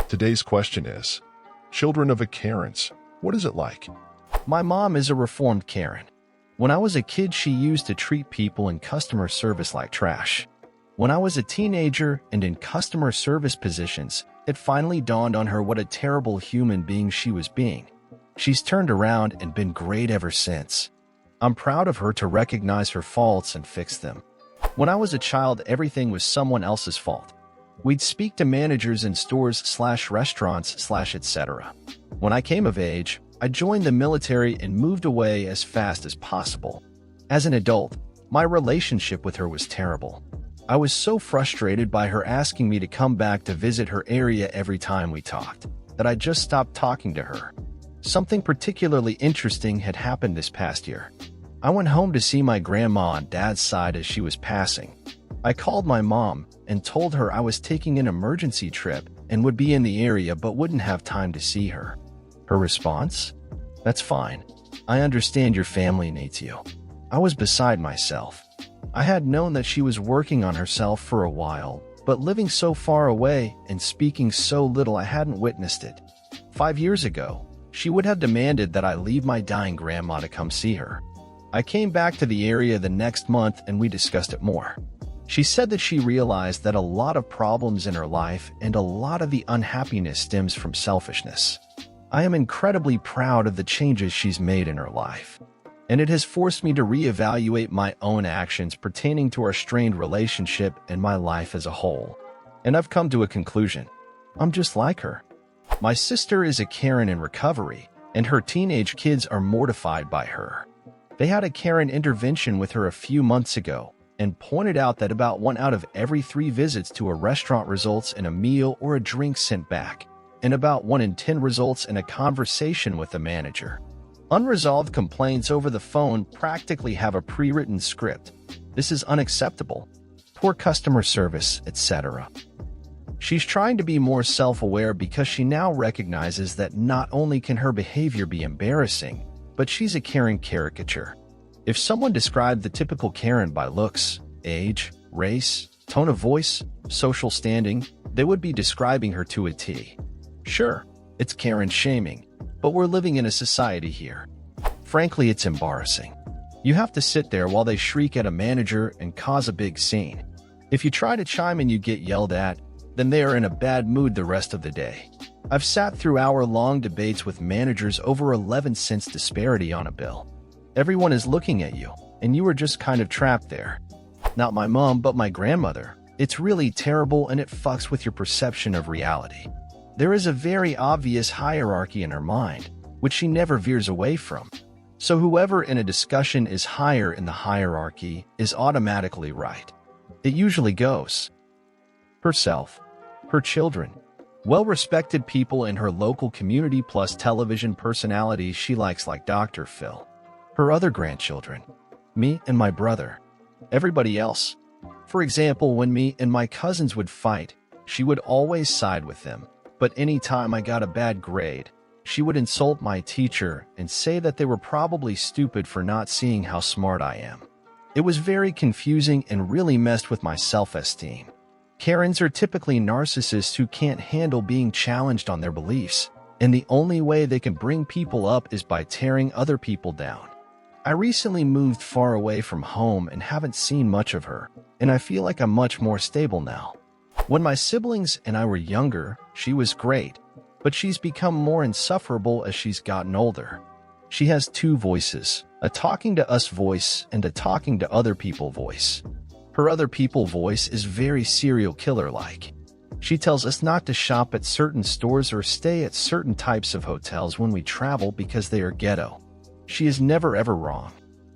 Today's question is, children of a Karens, what is it like? My mom is a reformed Karen. When I was a kid, she used to treat people in customer service like trash. When I was a teenager and in customer service positions, it finally dawned on her what a terrible human being she was being. She's turned around and been great ever since. I'm proud of her to recognize her faults and fix them. When I was a child, everything was someone else's fault. We'd speak to managers in stores/restaurants/ etc. When I came of age, I joined the military and moved away as fast as possible. As an adult, my relationship with her was terrible. I was so frustrated by her asking me to come back to visit her area every time we talked, that I just stopped talking to her. Something particularly interesting had happened this past year. I went home to see my grandma on Dad's side as she was passing. I called my mom and told her I was taking an emergency trip and would be in the area but wouldn't have time to see her. Her response? "That's fine. I understand your family needs you." I was beside myself. I had known that she was working on herself for a while, but living so far away and speaking so little, I hadn't witnessed it. 5 years ago, she would have demanded that I leave my dying grandma to come see her. I came back to the area the next month and we discussed it more. She said that she realized that a lot of problems in her life and a lot of the unhappiness stems from selfishness. I am incredibly proud of the changes she's made in her life, and it has forced me to reevaluate my own actions pertaining to our strained relationship and my life as a whole. And I've come to a conclusion. I'm just like her. My sister is a Karen in recovery, and her teenage kids are mortified by her. They had a Karen intervention with her a few months ago and pointed out that about 1 out of every 3 visits to a restaurant results in a meal or a drink sent back, and about 1 in 10 results in a conversation with the manager. Unresolved complaints over the phone practically have a pre-written script. This is unacceptable. Poor customer service, etc. She's trying to be more self-aware because she now recognizes that not only can her behavior be embarrassing, but she's a Karen caricature. If someone described the typical Karen by looks, age, race, tone of voice, social standing, they would be describing her to a T. Sure, it's Karen shaming, but we're living in a society here. Frankly, it's embarrassing. You have to sit there while they shriek at a manager and cause a big scene. If you try to chime in, you get yelled at, then they are in a bad mood the rest of the day. I've sat through hour-long debates with managers over 11 cents disparity on a bill. Everyone is looking at you, and you are just kind of trapped there. Not my mom, but my grandmother. It's really terrible, and it fucks with your perception of reality. There is a very obvious hierarchy in her mind, which she never veers away from. So whoever in a discussion is higher in the hierarchy is automatically right. It usually goes. Herself, her children, well-respected people in her local community plus television personalities she likes like Dr. Phil. Her other grandchildren, me and my brother, everybody else. For example, when me and my cousins would fight, she would always side with them. But anytime I got a bad grade, she would insult my teacher and say that they were probably stupid for not seeing how smart I am. It was very confusing and really messed with my self-esteem. Karens are typically narcissists who can't handle being challenged on their beliefs, and the only way they can bring people up is by tearing other people down. I recently moved far away from home and haven't seen much of her, and I feel like I'm much more stable now. When my siblings and I were younger, she was great, but she's become more insufferable as she's gotten older. She has 2 voices, a talking to us voice and a talking to other people voice. Her other people voice is very serial killer-like. She tells us not to shop at certain stores or stay at certain types of hotels when we travel because they are ghetto. She is never ever wrong.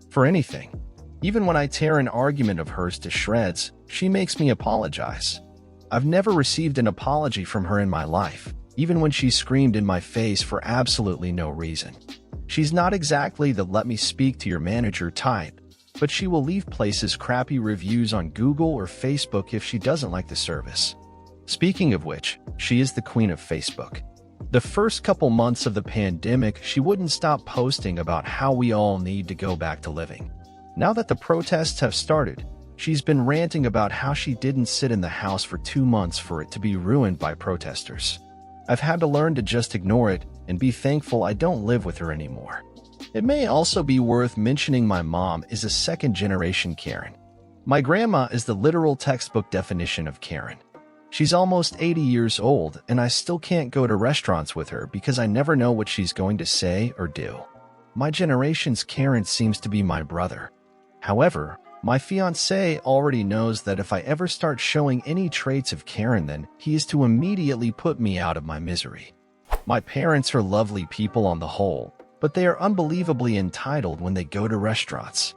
For anything. Even when I tear an argument of hers to shreds, she makes me apologize. I've never received an apology from her in my life, even when she screamed in my face for absolutely no reason. She's not exactly the let me speak to your manager type, but she will leave places crappy reviews on Google or Facebook if she doesn't like the service. Speaking of which, she is the queen of Facebook. The first couple months of the pandemic, she wouldn't stop posting about how we all need to go back to living. Now that the protests have started, she's been ranting about how she didn't sit in the house for 2 months for it to be ruined by protesters. I've had to learn to just ignore it and be thankful I don't live with her anymore. It may also be worth mentioning my mom is a second-generation Karen. My grandma is the literal textbook definition of Karen. She's almost 80 years old, and I still can't go to restaurants with her because I never know what she's going to say or do. My generation's Karen seems to be my brother. However, my fiancé already knows that if I ever start showing any traits of Karen, then he is to immediately put me out of my misery. My parents are lovely people on the whole, but they are unbelievably entitled when they go to restaurants.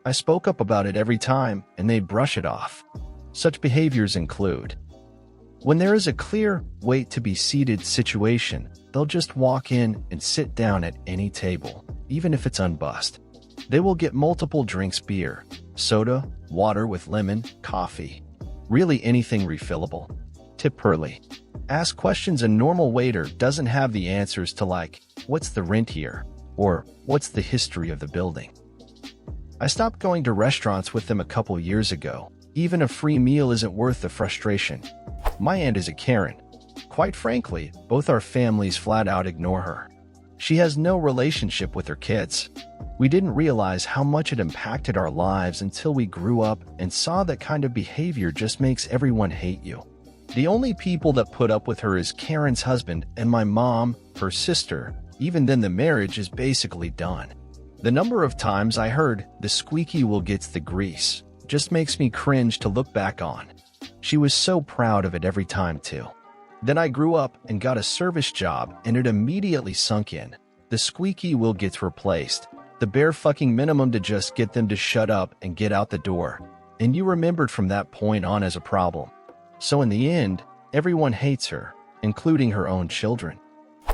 I spoke up about it every time, and they'd brush it off. Such behaviors include: when there is a clear wait to be seated situation, they'll just walk in and sit down at any table, even if it's unbussed. They will get multiple drinks: beer, soda, water with lemon, coffee. Really anything refillable. Tip early. Ask questions a normal waiter doesn't have the answers to, like, what's the rent here? Or what's the history of the building? I stopped going to restaurants with them a couple years ago. Even a free meal isn't worth the frustration. My aunt is a Karen. Quite frankly, both our families flat out ignore her. She has no relationship with her kids. We didn't realize how much it impacted our lives until we grew up and saw that kind of behavior just makes everyone hate you. The only people that put up with her is Karen's husband and my mom, her sister. Even then, the marriage is basically done. The number of times I heard, "the squeaky wheel gets the grease," just makes me cringe to look back on. She was so proud of it every time too. Then I grew up and got a service job, and it immediately sunk in. The squeaky wheel gets replaced. The bare fucking minimum to just get them to shut up and get out the door. And you remembered from that point on as a problem. So in the end, everyone hates her, including her own children.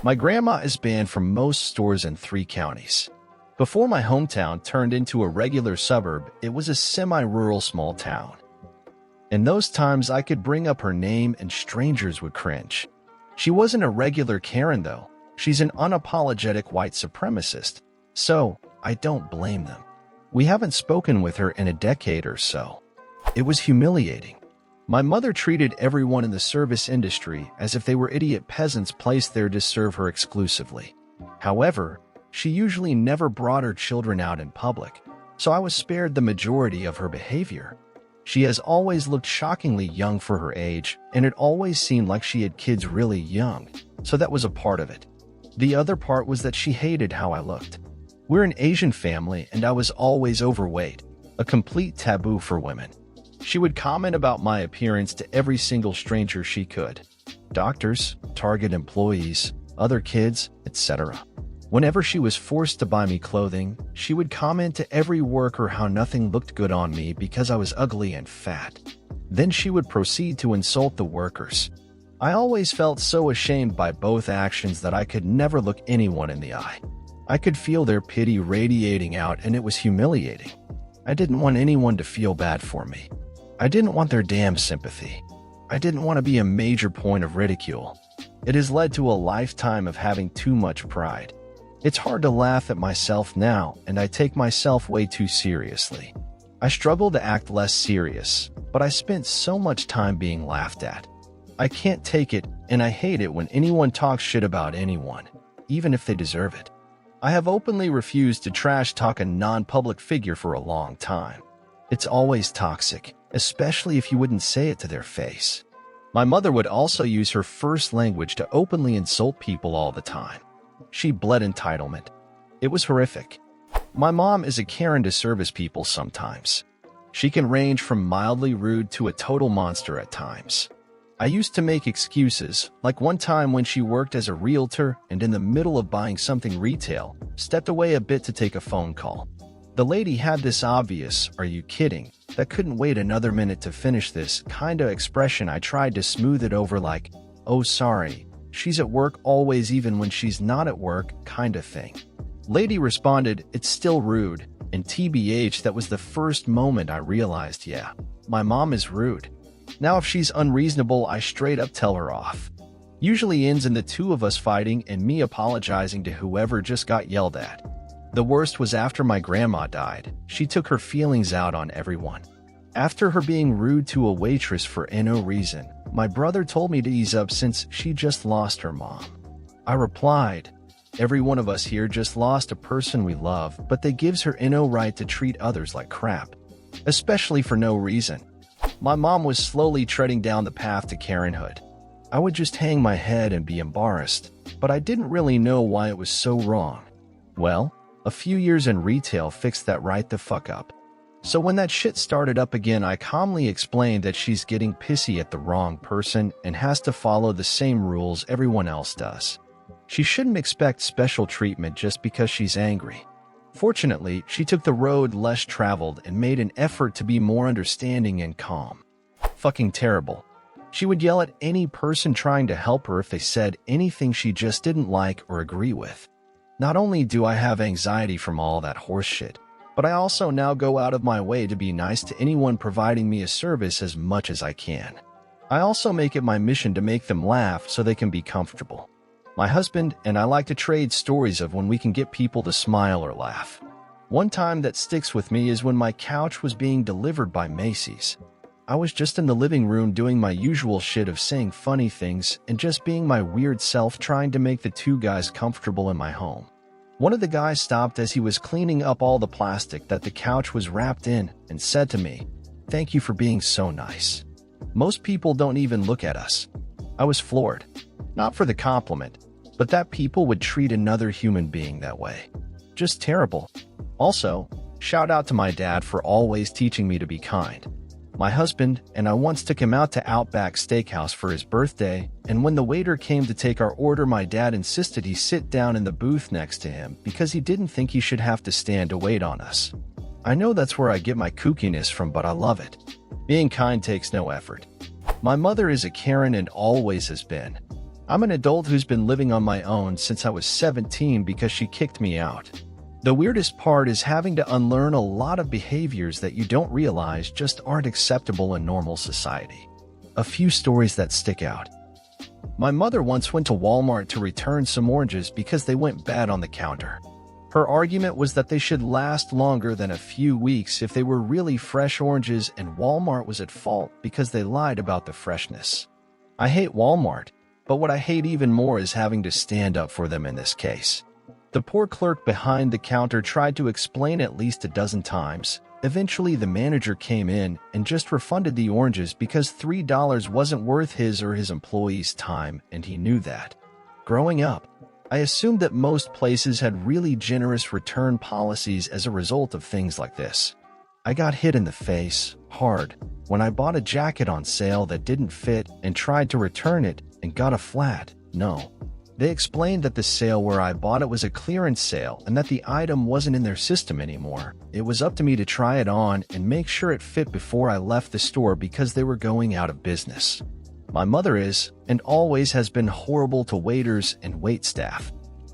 My grandma is banned from most stores in 3 counties. Before my hometown turned into a regular suburb, it was a semi-rural small town. In those times, I could bring up her name and strangers would cringe. She wasn't a regular Karen, though. She's an unapologetic white supremacist. So, I don't blame them. We haven't spoken with her in a decade or so. It was humiliating. My mother treated everyone in the service industry as if they were idiot peasants placed there to serve her exclusively. However, she usually never brought her children out in public, so I was spared the majority of her behavior. She has always looked shockingly young for her age, and it always seemed like she had kids really young, so that was a part of it. The other part was that she hated how I looked. We're an Asian family, and I was always overweight, a complete taboo for women. She would comment about my appearance to every single stranger she could. Doctors, Target employees, other kids, etc. Whenever she was forced to buy me clothing, she would comment to every worker how nothing looked good on me because I was ugly and fat. Then she would proceed to insult the workers. I always felt so ashamed by both actions that I could never look anyone in the eye. I could feel their pity radiating out, and it was humiliating. I didn't want anyone to feel bad for me. I didn't want their damn sympathy. I didn't want to be a major point of ridicule. It has led to a lifetime of having too much pride. It's hard to laugh at myself now, and I take myself way too seriously. I struggle to act less serious, but I spent so much time being laughed at. I can't take it, and I hate it when anyone talks shit about anyone, even if they deserve it. I have openly refused to trash talk a non-public figure for a long time. It's always toxic, especially if you wouldn't say it to their face. My mother would also use her first language to openly insult people all the time. She bled entitlement. It was horrific. My mom is a Karen to service people sometimes. She can range from mildly rude to a total monster at times. I used to make excuses, like one time when she worked as a realtor and in the middle of buying something retail, stepped away a bit to take a phone call. The lady had this obvious, "Are you kidding?" that couldn't wait another minute to finish this kinda expression. I tried to smooth it over like, "Oh sorry, she's at work always even when she's not at work," kinda thing. Lady responded, "It's still rude," and TBH, that was the first moment I realized, yeah, my mom is rude. Now if she's unreasonable, I straight up tell her off. Usually ends in the two of us fighting and me apologizing to whoever just got yelled at. The worst was after my grandma died. She took her feelings out on everyone. After her being rude to a waitress for no reason, my brother told me to ease up since she just lost her mom. I replied, "Every one of us here just lost a person we love, but they gives her no right to treat others like crap, especially for no reason." My mom was slowly treading down the path to Karenhood. I would just hang my head and be embarrassed, but I didn't really know why it was so wrong. Well, a few years in retail fixed that right the fuck up. So when that shit started up again, I calmly explained that she's getting pissy at the wrong person and has to follow the same rules everyone else does. She shouldn't expect special treatment just because she's angry. Fortunately, she took the road less traveled and made an effort to be more understanding and calm. Fucking terrible. She would yell at any person trying to help her if they said anything she just didn't like or agree with. Not only do I have anxiety from all that horse shit, but I also now go out of my way to be nice to anyone providing me a service as much as I can. I also make it my mission to make them laugh so they can be comfortable. My husband and I like to trade stories of when we can get people to smile or laugh. One time that sticks with me is when my couch was being delivered by Macy's. I was just in the living room doing my usual shit of saying funny things and just being my weird self trying to make the two guys comfortable in my home. One of the guys stopped as he was cleaning up all the plastic that the couch was wrapped in and said to me, "Thank you for being so nice. Most people don't even look at us." I was floored. Not for the compliment, but that people would treat another human being that way. Just terrible. Also, shout out to my dad for always teaching me to be kind. My husband and I once took him out to Outback Steakhouse for his birthday, and when the waiter came to take our order, my dad insisted he sit down in the booth next to him because he didn't think he should have to stand to wait on us. I know that's where I get my kookiness from, but I love it. Being kind takes no effort. My mother is a Karen and always has been. I'm an adult who's been living on my own since I was 17 because she kicked me out. The weirdest part is having to unlearn a lot of behaviors that you don't realize just aren't acceptable in normal society. A few stories that stick out. My mother once went to Walmart to return some oranges because they went bad on the counter. Her argument was that they should last longer than a few weeks if they were really fresh oranges, and Walmart was at fault because they lied about the freshness. I hate Walmart, but what I hate even more is having to stand up for them in this case. The poor clerk behind the counter tried to explain at least a dozen times. Eventually, the manager came in and just refunded the oranges because $3 wasn't worth his or his employees' time, and he knew that. Growing up, I assumed that most places had really generous return policies as a result of things like this. I got hit in the face, hard, when I bought a jacket on sale that didn't fit and tried to return it and got a flat no. They explained that the sale where I bought it was a clearance sale and that the item wasn't in their system anymore. It was up to me to try it on and make sure it fit before I left the store because they were going out of business. My mother is, and always has been, horrible to waiters and waitstaff.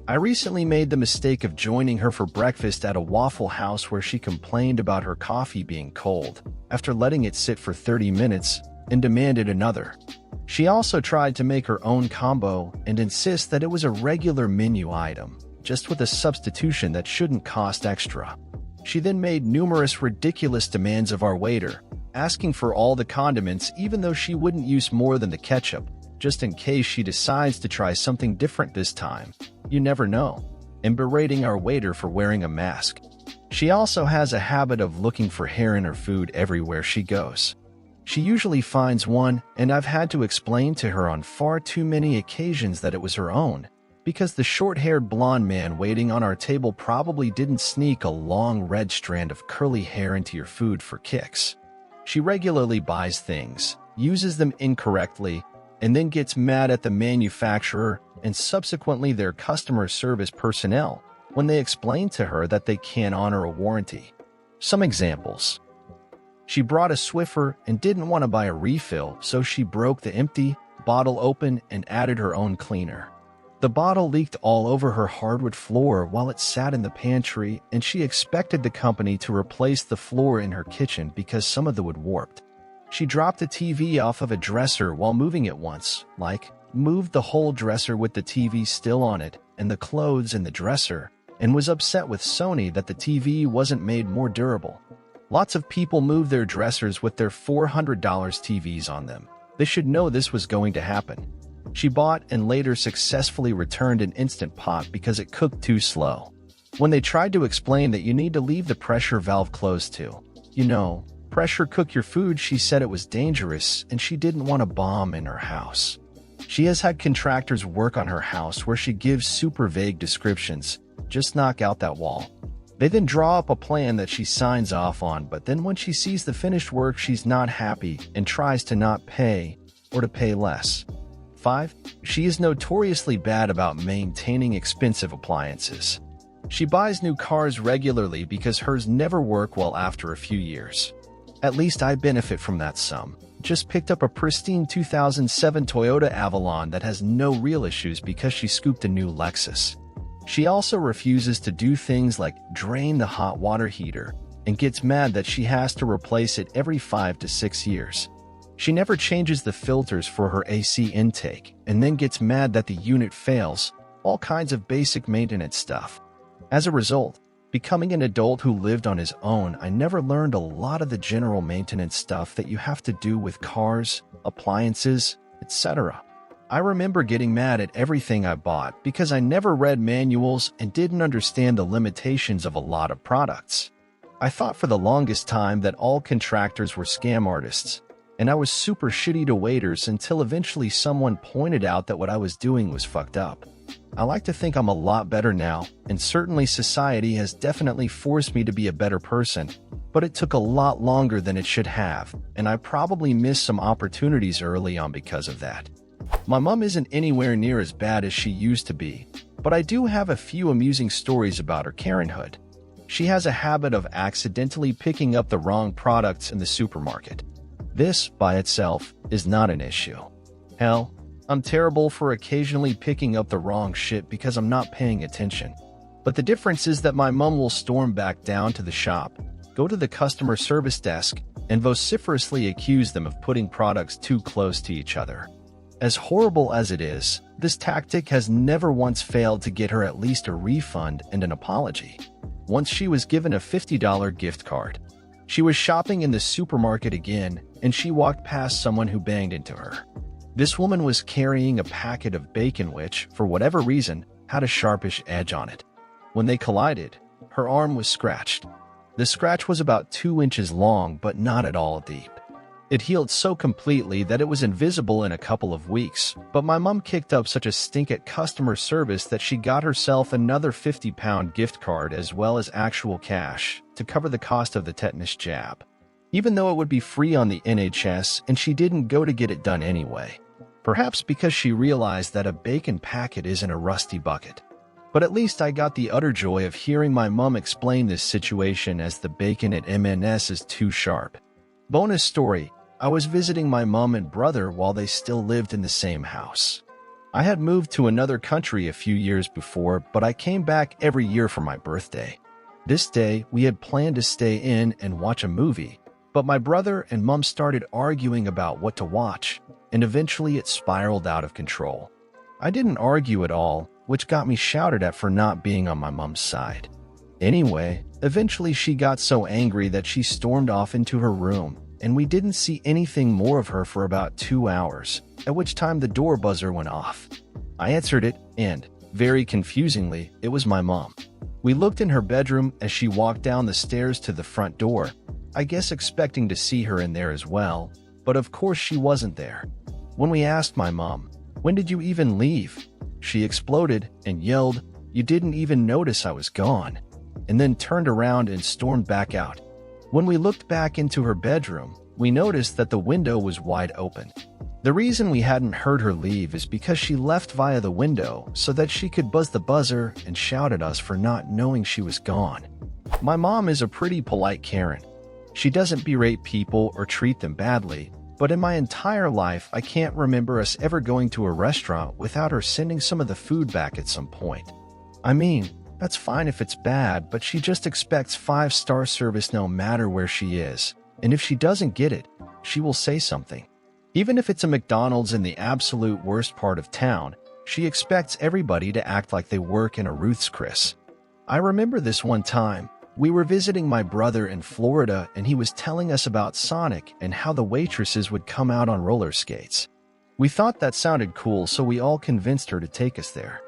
I recently made the mistake of joining her for breakfast at a Waffle House where she complained about her coffee being cold after letting it sit for 30 minutes and demanded another. She also tried to make her own combo and insist that it was a regular menu item, just with a substitution that shouldn't cost extra. She then made numerous ridiculous demands of our waiter, asking for all the condiments even though she wouldn't use more than the ketchup, just in case she decides to try something different this time. You never know. And berating our waiter for wearing a mask. She also has a habit of looking for hair in her food everywhere she goes. She usually finds one, and I've had to explain to her on far too many occasions that it was her own, because the short-haired blonde man waiting on our table probably didn't sneak a long red strand of curly hair into your food for kicks. She regularly buys things, uses them incorrectly, and then gets mad at the manufacturer and subsequently their customer service personnel when they explain to her that they can't honor a warranty. Some examples. She brought a Swiffer and didn't want to buy a refill, so she broke the empty bottle open and added her own cleaner. The bottle leaked all over her hardwood floor while it sat in the pantry, and she expected the company to replace the floor in her kitchen because some of the wood warped. She dropped the TV off of a dresser while moving it once, moved the whole dresser with the TV still on it and the clothes in the dresser, and was upset with Sony that the TV wasn't made more durable. Lots of people move their dressers with their $400 TVs on them. They should know this was going to happen. She bought and later successfully returned an Instant Pot because it cooked too slow. When they tried to explain that you need to leave the pressure valve closed to, pressure cook your food, she said it was dangerous and she didn't want a bomb in her house. She has had contractors work on her house where she gives super vague descriptions. Just knock out that wall. They then draw up a plan that she signs off on, but then when she sees the finished work, she's not happy and tries to not pay or to pay less. 5. She is notoriously bad about maintaining expensive appliances. She buys new cars regularly because hers never work well after a few years. At least I benefit from that some. Just picked up a pristine 2007 Toyota Avalon that has no real issues because she scooped a new Lexus. She also refuses to do things like drain the hot water heater and gets mad that she has to replace it every 5 to 6 years. She never changes the filters for her AC intake and then gets mad that the unit fails, all kinds of basic maintenance stuff. As a result, becoming an adult who lived on his own, I never learned a lot of the general maintenance stuff that you have to do with cars, appliances, etc. I remember getting mad at everything I bought because I never read manuals and didn't understand the limitations of a lot of products. I thought for the longest time that all contractors were scam artists, and I was super shitty to waiters until eventually someone pointed out that what I was doing was fucked up. I like to think I'm a lot better now, and certainly society has definitely forced me to be a better person, but it took a lot longer than it should have, and I probably missed some opportunities early on because of that. My mom isn't anywhere near as bad as she used to be, but I do have a few amusing stories about her Karenhood. She has a habit of accidentally picking up the wrong products in the supermarket. This, by itself, is not an issue. Hell, I'm terrible for occasionally picking up the wrong shit because I'm not paying attention. But the difference is that my mom will storm back down to the shop, go to the customer service desk, and vociferously accuse them of putting products too close to each other. As horrible as it is, this tactic has never once failed to get her at least a refund and an apology. Once she was given a $50 gift card. She was shopping in the supermarket again, and she walked past someone who banged into her. This woman was carrying a packet of bacon which, for whatever reason, had a sharpish edge on it. When they collided, her arm was scratched. The scratch was about 2 inches long but not at all deep. It healed so completely that it was invisible in a couple of weeks, but my mom kicked up such a stink at customer service that she got herself another £50 gift card as well as actual cash to cover the cost of the tetanus jab. Even though it would be free on the NHS and she didn't go to get it done anyway. Perhaps because she realized that a bacon packet isn't a rusty bucket. But at least I got the utter joy of hearing my mom explain this situation as the bacon at M&S is too sharp. Bonus story, I was visiting my mom and brother while they still lived in the same house. I had moved to another country a few years before, but I came back every year for my birthday. This day, we had planned to stay in and watch a movie, but my brother and mom started arguing about what to watch, and eventually it spiraled out of control. I didn't argue at all, which got me shouted at for not being on my mom's side. Anyway, eventually she got so angry that she stormed off into her room, and we didn't see anything more of her for about 2 hours, at which time the door buzzer went off. I answered it, and, very confusingly, it was my mom. We looked in her bedroom as she walked down the stairs to the front door, I guess expecting to see her in there as well, but of course she wasn't there. When we asked my mom, "When did you even leave?" she exploded and yelled, "You didn't even notice I was gone," and then turned around and stormed back out. When we looked back into her bedroom, we noticed that the window was wide open. The reason we hadn't heard her leave is because she left via the window so that she could buzz the buzzer and shout at us for not knowing she was gone. My mom is a pretty polite Karen. She doesn't berate people or treat them badly, but in my entire life I can't remember us ever going to a restaurant without her sending some of the food back at some point. I mean, that's fine if it's bad, but she just expects 5-star service no matter where she is, and if she doesn't get it, she will say something. Even if it's a McDonald's in the absolute worst part of town, she expects everybody to act like they work in a Ruth's Chris. I remember this one time, We were visiting my brother in Florida, and he was telling us about Sonic and how the waitresses would come out on roller skates. We thought that sounded cool, so we all convinced her to take us there.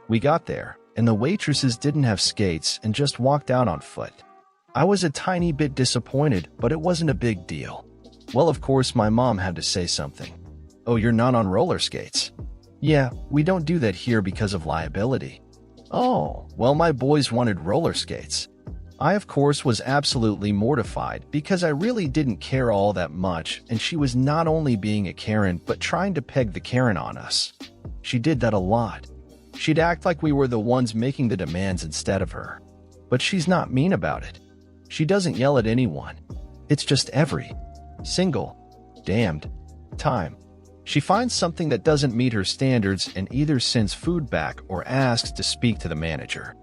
We got there, and the waitresses didn't have skates and just walked out on foot. I was a tiny bit disappointed, but it wasn't a big deal. Well, of course, my mom had to say something. "Oh, you're not on roller skates?" "Yeah, we don't do that here because of liability." "Oh, well, my boys wanted roller skates." I, of course, was absolutely mortified because I really didn't care all that much, and she was not only being a Karen but trying to peg the Karen on us. She did that a lot. She'd act like we were the ones making the demands instead of her. But she's not mean about it. She doesn't yell at anyone. It's just every single damned time she finds something that doesn't meet her standards and either sends food back or asks to speak to the manager.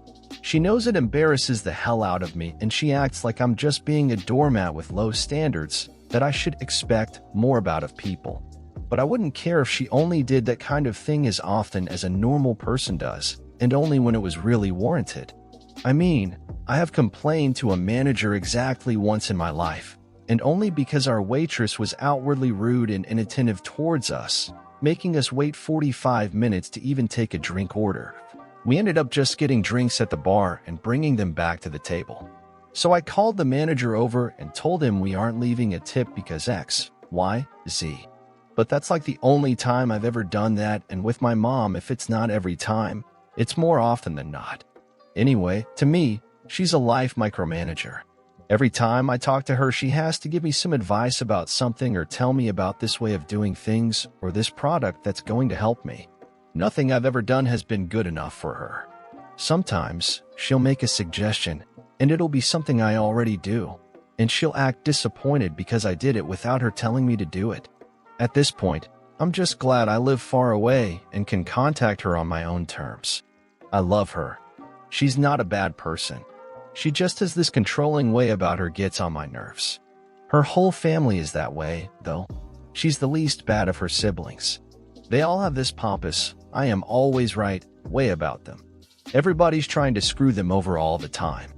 She knows it embarrasses the hell out of me, and she acts like I'm just being a doormat with low standards that I should expect more about of people. But I wouldn't care if she only did that kind of thing as often as a normal person does, and only when it was really warranted. I mean, I have complained to a manager exactly once in my life, and only because our waitress was outwardly rude and inattentive towards us, making us wait 45 minutes to even take a drink order. We ended up just getting drinks at the bar and bringing them back to the table. So I called the manager over and told him we aren't leaving a tip because X, Y, Z. But that's like the only time I've ever done that, and with my mom, if it's not every time, it's more often than not. Anyway, to me, she's a life micromanager. Every time I talk to her, she has to give me some advice about something or tell me about this way of doing things or this product that's going to help me. Nothing I've ever done has been good enough for her. Sometimes she'll make a suggestion, and it'll be something I already do, and she'll act disappointed because I did it without her telling me to do it. At this point, I'm just glad I live far away and can contact her on my own terms. I love her. She's not a bad person. She just has this controlling way about her gets on my nerves. Her whole family is that way, though. She's the least bad of her siblings. They all have this pompous, I am always right, way about them. Everybody's trying to screw them over all the time.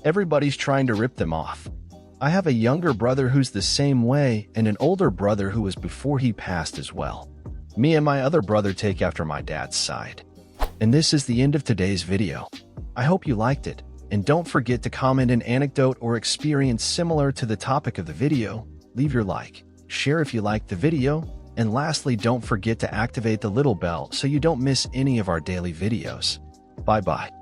Everybody's trying to rip them off. I have a younger brother who's the same way and an older brother who was before he passed as well. Me and my other brother take after my dad's side. And this is the end of today's video. I hope you liked it, and don't forget to comment an anecdote or experience similar to the topic of the video. Leave your like, share if you liked the video, and lastly, don't forget to activate the little bell so you don't miss any of our daily videos. Bye-bye.